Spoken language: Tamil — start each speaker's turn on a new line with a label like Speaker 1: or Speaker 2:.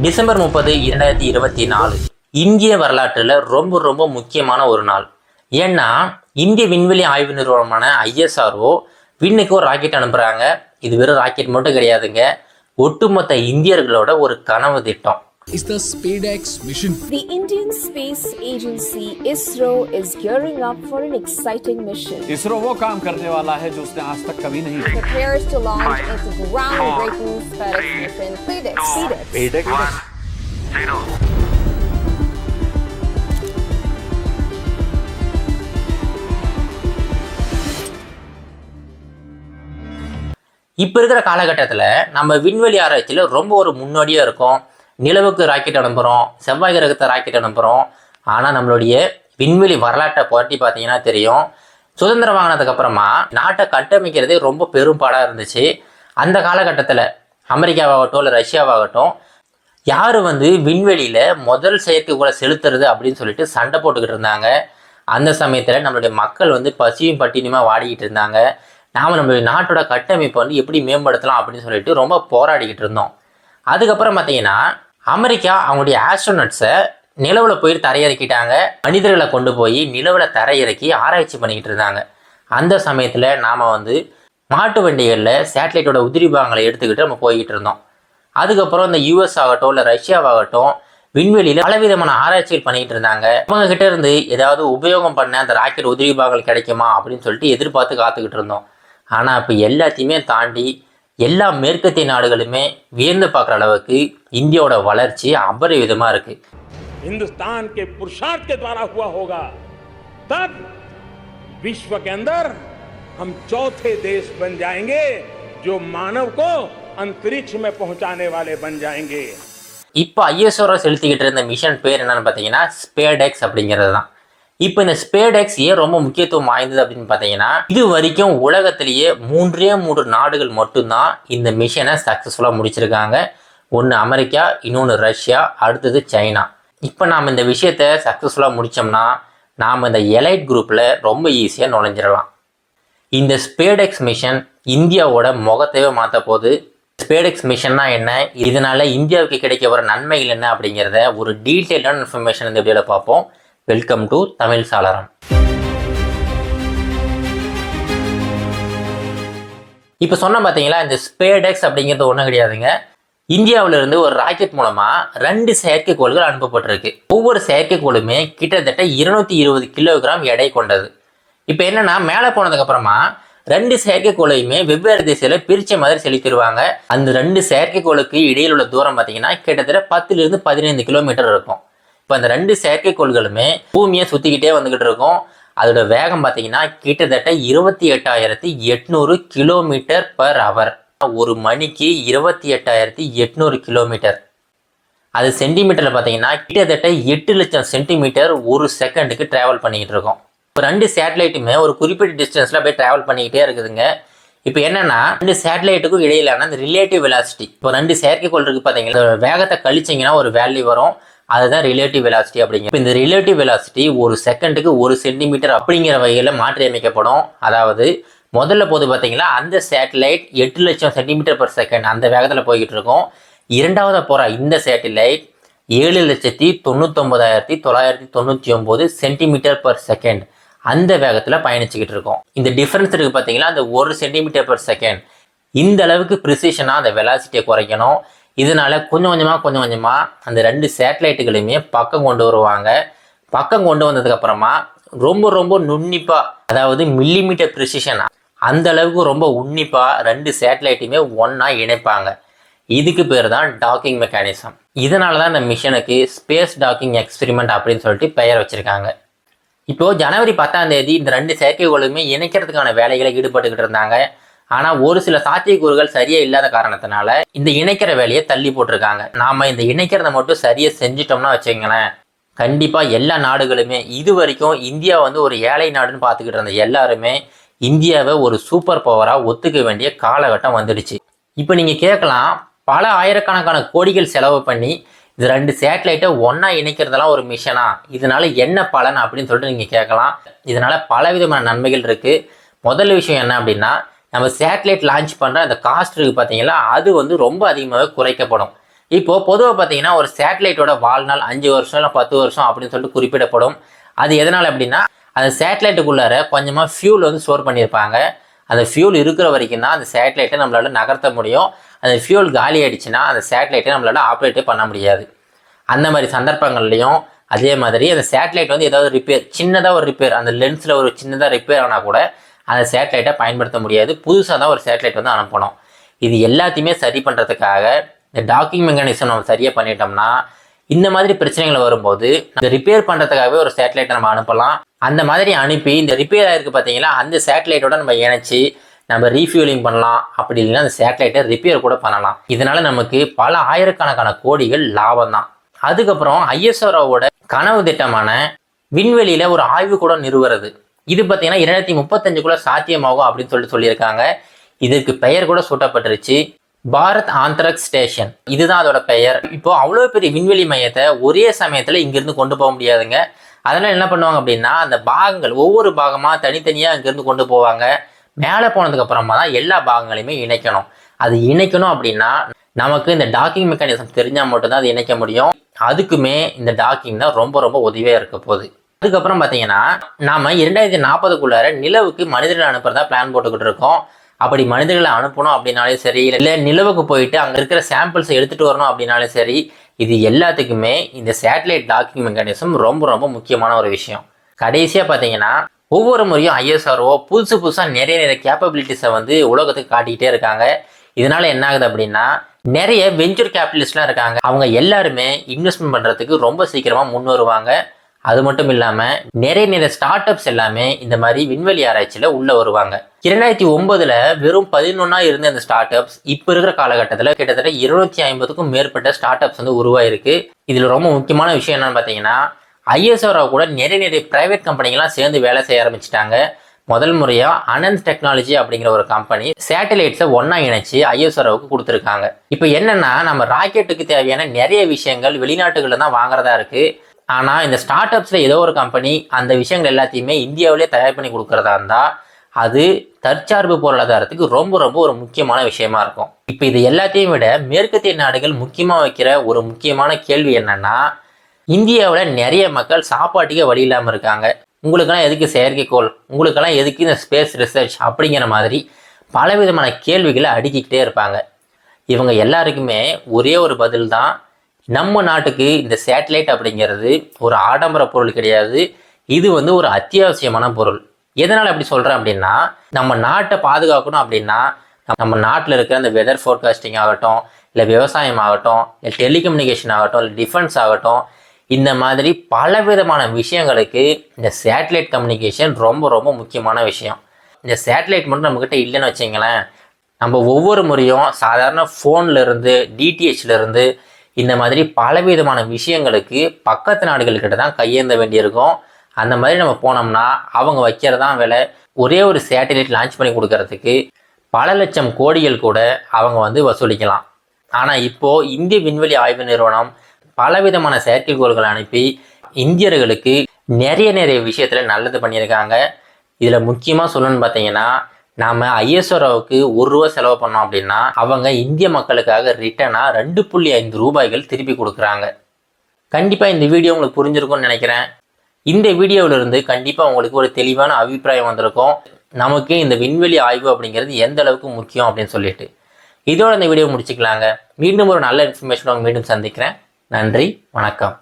Speaker 1: டிசம்பர் 30, 2024 இந்திய வரலாற்றில் ரொம்ப ரொம்ப முக்கியமான ஒரு நாள். ஏன்னா இந்திய விண்வெளி ஆய்வு நிறுவனமான ISRO விண்ணுக்கு ஒரு ராக்கெட் அனுப்புகிறாங்க. இது வெறும் ராக்கெட் மட்டும் கிடையாதுங்க, ஒட்டுமொத்த இந்தியர்களோட ஒரு கனவு திட்டம்.
Speaker 2: Is the SpaceX mission.
Speaker 3: The Indian Space Agency ISRO is gearing up for an exciting mission.
Speaker 4: ISRO वो काम करने वाला है जो उसने आज तक कभी नहीं किया.
Speaker 3: Prepares to launch its groundbreaking SpaceX mission. SpaceX.
Speaker 1: இப்போ இருக்கிற காலகட்டத்தில் நம்ம விண்வெளி ஆராய்ச்சியில் ரொம்ப ஒரு முன்னோடியாக இருக்கோம். நிலவுக்கு ராக்கெட் அனுப்புகிறோம், செவ்வாய் கிரகத்தை ராக்கெட் அனுப்புகிறோம். ஆனால் நம்மளுடைய விண்வெளி வரலாற்றை புரட்டி பார்த்தீங்கன்னா தெரியும், சுதந்திரம் வாங்கினதுக்கப்புறமா நாட்டை கட்டமைக்கிறதே ரொம்ப பெரும்பாடாக இருந்துச்சு. அந்த காலகட்டத்தில் அமெரிக்காவாகட்டும் இல்லை ரஷ்யாவாகட்டும் யார் விண்வெளியில் முதல் செயற்கைக்கோளை செலுத்துறது அப்படின்னு சொல்லிட்டு சண்டை போட்டுக்கிட்டு இருந்தாங்க. அந்த சமயத்தில் நம்மளுடைய மக்கள் பசியும் பட்டினியுமா வாடிக்கிட்டு இருந்தாங்க. நாம் நம்மளுடைய நாட்டோட கட்டமைப்பை எப்படி மேம்படுத்தலாம் அப்படின்னு சொல்லிட்டு ரொம்ப போராடிக்கிட்டு இருந்தோம். அதுக்கப்புறம் பார்த்தீங்கன்னா அமெரிக்கா அவங்களுடைய ஆஸ்ட்ரோனட்ஸை நிலவில் போய் தரையிறக்கிட்டாங்க. மனிதர்களை கொண்டு போய் நிலவில் தரையிறக்கி ஆராய்ச்சி பண்ணிக்கிட்டு இருந்தாங்க. அந்த சமயத்தில் நாம் மாட்டு வண்டிகளில் சேட்டலைட்டோட உதிரி பாகங்களை எடுத்துக்கிட்டு நம்ம போய்கிட்டு இருந்தோம். அதுக்கப்புறம் இந்த US ஆகட்டும் இல்லை ரஷ்யாவாகட்டும் விண்வெளியில் பலவிதமான ஆராய்ச்சிகள் பண்ணிக்கிட்டு இருந்தாங்க. அவங்க கிட்ட இருந்து ஏதாவது உபயோகம் பண்ண அந்த ராக்கெட் உதிரி பாகங்கள் கிடைக்குமா அப்படின்னு சொல்லிட்டு எதிர்பார்த்து காத்துக்கிட்டு இருந்தோம். ஆனால் இப்போ எல்லாத்தையுமே தாண்டி எல்லா மேற்கத்திய நாடுகளுமே வியந்து பார்க்குற அளவுக்கு இந்தியாவோட வளர்ச்சி அபரிவிதமாக இருக்கு.
Speaker 5: हिंदुस्तान के पुरुषार्थ के द्वारा हुआ होगा, तब विश्व के अंदर हम चौथे देश बन जाएंगे जो मानव को अंतरिक्ष में पहुंचाने वाले बन जाएंगे.
Speaker 1: இப்போ ISRO செலுத்திக்கிட்டு இருந்த மிஷன் பேர் என்னன்னு பார்த்தீங்கன்னா ஸ்பேடெக்ஸ் அப்படிங்கிறது தான். இப்போ இந்த ஸ்பேடெக்ஸ் ஏன் ரொம்ப முக்கியத்துவம் வாய்ந்தது அப்படின்னு பார்த்தீங்கன்னா, இது வரைக்கும் உலகத்திலேயே 3 நாடுகள் மட்டும்தான் இந்த மிஷனை சக்ஸஸ்ஃபுல்லாக முடிச்சிருக்காங்க. ஒன்று அமெரிக்கா, இன்னொன்று ரஷ்யா, அடுத்தது சைனா. இப்போ நாம் இந்த விஷயத்தை சக்ஸஸ்ஃபுல்லாக முடித்தோம்னா நாம் இந்த எலைட் குரூப்பில் ரொம்ப ஈஸியாக நுழைஞ்சிடலாம். இந்த ஸ்பேடெக்ஸ் மிஷன் இந்தியாவோட முகத்தையே மாற்ற போகுது. ஸ்பேடெக்ஸ் மிஷன்னா என்ன, இதனால் இந்தியாவுக்கு கிடைக்க வர நன்மைகள் என்ன அப்படிங்கிறத ஒரு டீட்டெயில்டான இன்ஃபர்மேஷன் இந்த வீடியோவில் பார்ப்போம். வெல்கம் டு தமிழ் சாளரம். இப்போ சொன்ன பார்த்தீங்களா, இந்த ஸ்பேடெக்ஸ் அப்படிங்கிறது ஒன்றும் கிடையாதுங்க. இந்தியாவிலிருந்து ஒரு ராக்கெட் மூலமாக 2 செயற்கைக்கோள்கள் அனுப்பப்பட்டிருக்கு. ஒவ்வொரு செயற்கைக்கோளுமே கிட்டத்தட்ட 220 கிலோகிராம் எடை கொண்டது. இப்போ என்னன்னா, மேலே போனதுக்கப்புறமா 2 செயற்கைக்கோளையுமே வெவ்வேறு திசையில் பிரித்த மாதிரி செலுத்திடுவாங்க. அந்த 2 செயற்கைக்கோளுக்கு இடையில் உள்ள தூரம் பார்த்தீங்கன்னா கிட்டத்தட்ட 10 to 15 கிலோமீட்டர் இருக்கும். இப்போ அந்த 2 செயற்கைக்கோள்களுமே பூமியை சுற்றிக்கிட்டே வந்துக்கிட்டு இருக்கும். அதோட வேகம் பார்த்தீங்கன்னா கிட்டத்தட்ட 28,800 கிலோமீட்டர் பர் ஹவர். ஒரு மணிக்கு 28,800 கிலோமீட்டர். அது சென்டிமீட்டரில் பார்த்தீங்கன்னா கிட்டத்தட்ட 8 லட்சம் சென்டிமீட்டர் ஒரு செகண்டுக்கு ட்ராவல் பண்ணிக்கிட்டு இருக்கோம். இப்போ 2 சேட்டலைட்டுமே ஒரு குறிப்பிட்ட டிஸ்டன்ஸில் போய் ட்ராவல் பண்ணிக்கிட்டே இருக்குதுங்க. இப்போ என்னென்னா, 2 சேட்டலைட்டுக்கும் இடையிலான அந்த ரிலேட்டிவ் வெலாசிட்டி, இப்போ 2 செயற்கைக்கோள் இருக்குது பார்த்தீங்கன்னா, வேகத்தை கழிச்சிங்கன்னா ஒரு வேல்யூ வரும், அதுதான் ரிலேட்டிவ் வெலாசிட்டி அப்படிங்கிற. இந்த ரிலேட்டிவ் வெலாசிட்டி ஒரு செகண்டுக்கு 1 சென்டிமீட்டர் அப்படிங்கிற வகையில் மாற்றி அமைக்கப்படும். அதாவது முதல்ல போது பார்த்தீங்களா, அந்த சேட்டலைட் 8 லட்சம் சென்டிமீட்டர் பர் செகண்ட் அந்த வேகத்தில் போய்கிட்டு இருக்கும். இரண்டாவது போகிற இந்த சேட்டலைட் 7,99,999 சென்டிமீட்டர் பர் செகண்ட் அந்த வேகத்தில் பயணிச்சுக்கிட்டு இருக்கும். இந்த டிஃப்ரென்ஸ் இருக்குது பார்த்தீங்களா, அந்த 1 சென்டிமீட்டர் பர் செகண்ட். இந்த அளவுக்கு ப்ரிசிஷனாக அந்த வெலாசிட்டியை குறைக்கணும். இதனால் கொஞ்சம் கொஞ்சமாக அந்த 2 சேட்டலைட்டுகளையுமே பக்கம் கொண்டு வருவாங்க. பக்கம் கொண்டு வந்ததுக்கப்புறமா ரொம்ப நுண்ணிப்பாக, அதாவது மில்லிமீட்டர் ப்ரிசிஷன் அந்த அளவுக்கு ரொம்ப உன்னிப்பாக 2 சேட்டலைட்டுமே ஒன்றா இணைப்பாங்க. இதுக்கு பேர் தான் டாக்கிங் மெக்கானிசம். இதனால தான் இந்த மிஷனுக்கு ஸ்பேஸ் டாக்கிங் எக்ஸ்பெரிமெண்ட் அப்படின்னு சொல்லிட்டு பெயர் வச்சுருக்காங்க. இப்போது ஜனவரி 10ஆம் தேதி இந்த 2 செயற்கைக்கோளுமே இணைக்கிறதுக்கான வேலைகளை ஈடுபட்டுக்கிட்டு இருந்தாங்க. ஆனால் ஒரு சில சாத்தியக்கூறுகள் சரியாக இல்லாத காரணத்தினால இந்த இணைக்கிற வேலையை தள்ளி போட்டிருக்காங்க. நாம் இந்த இணைக்கிறத மட்டும் சரியாக செஞ்சிட்டோம்னா வச்சுங்களேன், கண்டிப்பாக எல்லா நாடுகளுமே, இது வரைக்கும் இந்தியா ஒரு ஏழை நாடுன்னு பார்த்துக்கிட்டு இருந்த எல்லாருமே இந்தியாவை ஒரு சூப்பர் பவராக ஒத்துக்க வேண்டிய காலகட்டம் வந்துடுச்சு. இப்போ நீங்கள் கேட்கலாம், பல ஆயிரக்கணக்கான கோடிகள் செலவு பண்ணி இது 2 சேட்டலைட்டை ஒன்றா இணைக்கிறதெல்லாம் ஒரு மிஷனா, இதனால் என்ன பலன் அப்படின்னு சொல்லிட்டு நீங்கள் கேட்கலாம். இதனால் பலவிதமான நன்மைகள் இருக்குது. முதல் விஷயம் என்ன அப்படின்னா, நம்ம சேட்டலைட் லான்ச் பண்ணுற அந்த காஸ்ட் இருக்குது பார்த்தீங்களா, அது ரொம்ப அதிகமாகவே குறைக்கப்படும். இப்போது பொதுவாக பார்த்தீங்கன்னா ஒரு சேட்டலைட்டோட வாழ்நாள் 5 வருஷம் இல்லை 10 வருஷம் அப்படின்னு சொல்லிட்டு குறிப்பிடப்படும். அது எதனால் அப்படின்னா அந்த சேட்டலைட்டுக்குள்ளார கொஞ்சமாக ஃபியூல் வந்து ஸ்டோர் பண்ணியிருப்பாங்க. அந்த ஃபியூல் இருக்கிற வரைக்கும் தான் அந்த சேட்டலைட்டை நம்மளால் நகர்த்த முடியும். அந்த ஃபியூல் காலி ஆகிடுச்சுன்னா அந்த சேட்டலைட்டை நம்மளால் ஆப்ரேட்டே பண்ண முடியாது. அந்த மாதிரி சந்தர்ப்பங்கள்லையும் அதே மாதிரி அந்த சேட்டலைட் வந்து ஏதாவது ரிப்பேர், சின்னதாக ஒரு ரிப்பேர், அந்த லென்ஸில் ஒரு சின்னதாக ரிப்பேர் ஆனால் கூட அந்த சேட்டலைட்டை பயன்படுத்த முடியாது. புதுசாக தான் ஒரு சேட்டலைட் வந்து அனுப்பணும். இது எல்லாத்தையுமே சரி பண்ணுறதுக்காக இந்த டாக்கிங் மெக்கானிசம் நம்ம சரியாக பண்ணிட்டோம்னா இந்த மாதிரி பிரச்சனைகள் வரும்போது இந்த ரிப்பேர் பண்ணுறதுக்காகவே ஒரு சேட்டலைட்டை நம்ம அனுப்பலாம். அந்த மாதிரி அனுப்பி இந்த ரிப்பேர் ஆகிருக்கு பார்த்தீங்களா, அந்த சேட்டலைட்டோட நம்ம இணைச்சி நம்ம ரீஃபியூலிங் பண்ணலாம். அப்படி இல்லைன்னா அந்த சேட்டலைட்டை ரிப்பேர் கூட பண்ணலாம். இதனால் நமக்கு பல ஆயிரக்கணக்கான கோடிகள் லாபம் தான். அதுக்கப்புறம் ISROவோட கனவு திட்டமான விண்வெளியில் ஒரு ஆய்வு கூட நிறுவுறது. இது பார்த்தீங்கன்னா 2035 சாத்தியமாகும் அப்படின்னு சொல்லியிருக்காங்க. இதற்கு பெயர் கூட சூட்டப்பட்டுருச்சு, பாரத் ஆந்தரிக்ஷ் ஸ்டேஷன். இதுதான் அதோட பெயர். இப்போ அவ்வளோ பெரிய விண்வெளி மையத்தை ஒரே சமயத்தில் இங்கேருந்து கொண்டு போக முடியாதுங்க. அதனால் என்ன பண்ணுவாங்க அப்படின்னா அந்த பாகங்கள் ஒவ்வொரு பாகமாக தனித்தனியாக இங்கேருந்து கொண்டு போவாங்க. மேலே போனதுக்கப்புறமா தான் எல்லா பாகங்களையுமே இணைக்கணும். அது இணைக்கணும் அப்படின்னா நமக்கு இந்த டாக்கிங் மெக்கானிசம் தெரிஞ்சால் மட்டும்தான் அது இணைக்க முடியும். அதுக்குமே இந்த டாக்கிங் தான் ரொம்ப ரொம்ப உதவியாக இருக்க போகுது. அதுக்கப்புறம் பார்த்தீங்கன்னா நாம் 2040க்குள்ளார நிலவுக்கு மனிதர்களை அனுப்புறதா பிளான் போட்டுக்கிட்டு இருக்கோம். அப்படி மனிதர்களை அனுப்பணும் அப்படின்னாலே சரி, இல்லை நிலவுக்கு போயிட்டு அங்கே இருக்கிற சாம்பிள்ஸை எடுத்துகிட்டு வரணும் அப்படின்னாலும் சரி, இது எல்லாத்துக்குமே இந்த சேட்டலைட் டாக்கிங் மெக்கானிசம் ரொம்ப ரொம்ப முக்கியமான ஒரு விஷயம். கடைசியாக பார்த்தீங்கன்னா ஒவ்வொரு முறையும் ISRO புதுசாக நிறைய கேப்பபிலிட்டிஸை வந்து உலகத்துக்கு காட்டிக்கிட்டே இருக்காங்க. இதனால் என்ன ஆகுது அப்படின்னா நிறைய வெஞ்சர் கேபிட்டலிஸ்ட்லாம் இருக்காங்க. அவங்க எல்லாருமே இன்வெஸ்ட்மெண்ட் பண்ணுறதுக்கு ரொம்ப சீக்கிரமாக முன் வருவாங்க. அது மட்டும் இல்லாமல் நிறைய ஸ்டார்ட் அப்ஸ் எல்லாமே இந்த மாதிரி விண்வெளி ஆராய்ச்சியில் உள்ளே வருவாங்க. 2009 வெறும் 11 இருந்த இந்த ஸ்டார்ட் அப்ஸ் இப்போ இருக்கிற காலகட்டத்தில் கிட்டத்தட்ட 250க்கும் மேற்பட்ட ஸ்டார்ட் அப்ஸ் வந்து உருவாயிருக்கு. இதில் ரொம்ப முக்கியமான விஷயம் என்னன்னு பார்த்தீங்கன்னா ISRO கூட நிறைய பிரைவேட் கம்பெனிகள்லாம் சேர்ந்து வேலை செய்ய ஆரம்பிச்சிட்டாங்க. முதல் முறையாக அனந்த் டெக்னாலஜி அப்படிங்கிற ஒரு கம்பெனி சேட்டலைட்ஸை ஒன்றா இணைச்சி ISROவுக்கு கொடுத்துருக்காங்க. இப்போ என்னென்னா நம்ம ராக்கெட்டுக்கு தேவையான நிறைய விஷயங்கள் வெளிநாட்டுகளில் தான் வாங்குறதா இருக்குது. ஆனால் இந்த ஸ்டார்ட் அப்ஸில் ஏதோ ஒரு கம்பெனி அந்த விஷயங்கள் எல்லாத்தையுமே இந்தியாவிலே தயார் பண்ணி கொடுக்குறதா இருந்தால் அது தற்சார்பு பொருளாதாரத்துக்கு ரொம்ப ரொம்ப ஒரு முக்கியமான விஷயமா இருக்கும். இப்போ இது எல்லாத்தையும் விட மேற்கத்திய நாடுகள் முக்கியமாக வைக்கிற ஒரு முக்கியமான கேள்வி என்னன்னா, இந்தியாவில் நிறைய மக்கள் சாப்பாட்டுக்கே வழி இல்லாமல் இருக்காங்க. உங்களுக்கெல்லாம் எதுக்கு செயற்கைக்கோள், உங்களுக்கெல்லாம் எதுக்கு இந்த ஸ்பேஸ் ரிசர்ச் அப்படிங்கிற மாதிரி பலவிதமான கேள்விகளை அடுக்கிக்கிட்டே இருப்பாங்க. இவங்க எல்லாருக்குமே ஒரே ஒரு பதில் தான், நம்ம நாட்டுக்கு இந்த சேட்டலைட் அப்படிங்கிறது ஒரு ஆடம்பர பொருள் கிடையாது. இது வந்து ஒரு அத்தியாவசியமான பொருள். எதனால் அப்படி சொல்கிறேன் அப்படின்னா, நம்ம நாட்டை பாதுகாக்கணும் அப்படின்னா நம்ம நாட்டில் இருக்கிற அந்த வெதர் ஃபோர்காஸ்டிங் ஆகட்டும், இல்லை விவசாயம் ஆகட்டும், இல்லை டெலிகம்யூனிகேஷன் ஆகட்டும், இல்லை டிஃபென்ஸ் ஆகட்டும், இந்த மாதிரி பலவிதமான விஷயங்களுக்கு இந்த சேட்டலைட் கம்யூனிகேஷன் ரொம்ப ரொம்ப முக்கியமான விஷயம். இந்த சேட்டலைட் மட்டும் நம்மக்கிட்ட இல்லைன்னு வச்சிங்களேன், நம்ம ஒவ்வொரு முறையும் சாதாரண ஃபோன்லேருந்து டிடிஹெச்லேருந்து இந்த மாதிரி பலவிதமான விஷயங்களுக்கு பக்கத்து நாடுகள்கிட்ட தான் கையேந்த வேண்டியிருக்கும். அந்த மாதிரி நம்ம போனோம்னா அவங்க வைக்கிறதான் வேலை. ஒரே ஒரு சேட்டலைட் லான்ச் பண்ணி கொடுக்கறதுக்கு பல லட்சம் கோடிகள் கூட அவங்க வந்து வசூலிக்கலாம். ஆனால் இப்போது இந்திய விண்வெளி ஆய்வு நிறுவனம் பலவிதமான செயற்கைக்கோள்களை அனுப்பி இந்தியர்களுக்கு நிறைய விஷயத்தில் நல்லது பண்ணியிருக்காங்க. இதில் முக்கியமாக சொல்லணும்னு பார்த்தீங்கன்னா, நாம் ISROவுக்கு ₹1 செலவு பண்ணோம் அப்படின்னா அவங்க இந்திய மக்களுக்காக ரிட்டனாக 2.5 ரூபாய்கள் திருப்பி கொடுக்குறாங்க. கண்டிப்பாக இந்த வீடியோ உங்களுக்கு புரிஞ்சிருக்கும்னு நினைக்கிறேன். இந்த வீடியோவிலிருந்து கண்டிப்பாக உங்களுக்கு ஒரு தெளிவான அபிப்பிராயம் வந்திருக்கும், நமக்கு இந்த விண்வெளி ஆய்வு அப்படிங்கிறது எந்த அளவுக்கு முக்கியம் அப்படின்னு சொல்லிட்டு. இதோட இந்த வீடியோ முடிச்சுக்கலாங்க. மீண்டும் ஒரு நல்ல இன்ஃபர்மேஷன் மீண்டும் சந்திக்கிறேன். நன்றி, வணக்கம்.